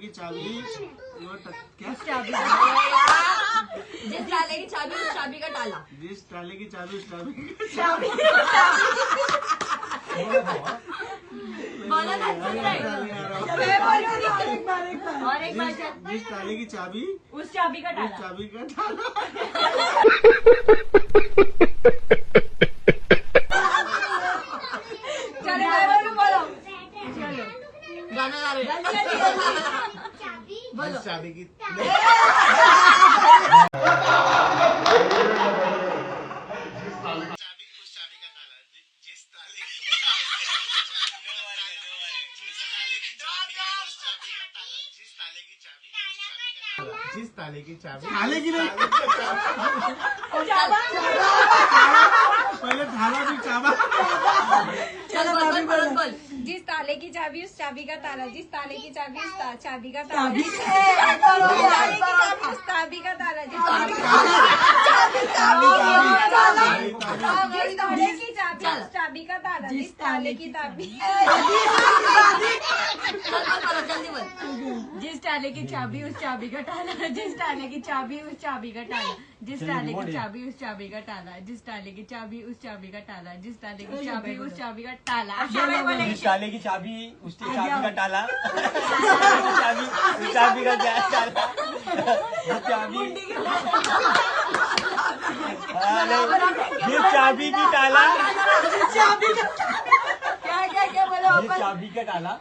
की चाबी क्या चाबी जिस ताले की चाबी उस चाबी का ताला। जिस ताले की चाबी उस चाबी बोलो ना और एक बार जिस ताले की चाबी उस चाबी का उस ताला। चाबी का ताला। चलो बोलो चलो गाना गा रहे बोलो चाबी की जिस ताले की चाबी थाले की नहीं पहले थाला भी चाबा। चलो बोल जिस ताले की चाबी उस चाबी का ताला। जिस ताले की चाबी उस चाबी का ताला। जिस चाबी का ताला। जिस ताले की चाबी उस चाबी का ताला। जिस ताले की चाबी जल्दी बोल। जिस ताले की चाबी उस चाबी का ताला। जिस ताले की चाबी उस चाबी का ताला। जिस ताले की चाबी उस चाबी का ताला। जिस ताले की चाबी उस चाबी का ताला। जिस ताले की चाबी उस चाबी का ताला। जिस ताले की चाबी उस चाबी का ताला। चाबी उस चाबी का ताला। चाबी जिस चाबी की ताला। क्या बोलो जिस चाबी का ताला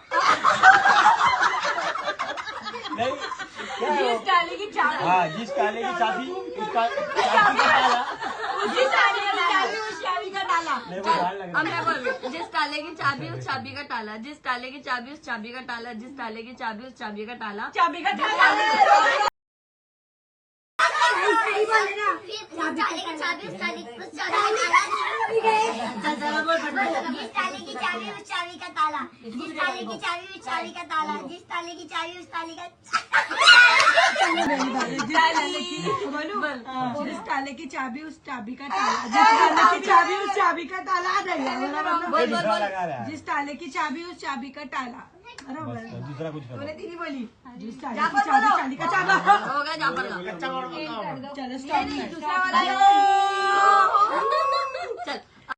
नहीं जिस ताले की चाबी हाँ जिस ताले की चाबी उसका चाबी का ताला। उसी ताले की चाबी उस चाबी का ताला। मेरे को डर लग रहा अब मैं बोल रही हूँ। जिस ताले की चाबी उस चाबी का ताला। जिस ताले की चाबी उस चाबी का ताला। जिस ताले की चाबी उस चाबी का ताला। चाबी का ताला। ताले की चाबी उस ताले उस चाबी का ताला। जिस ताले की चाबी उस चाबी का ताला। जिस ताले की चाबी उस चाबी का ताला। जिस ताले की चाबी उस ताले का जिस ताले की चाबी उस चाबी का ताला। जिस ताले की चाबी उस चाबी का ताला। बोल बोल बोल लगा रहा है जिस ताले की चाबी उस चाबी का ताला। बराबर दूसरा कुछ करो। दीदी बोली जिस ताले की चाबी चाबी का ताला। हो गया जाफर का। चलो स्टॉप। दूसरा वाला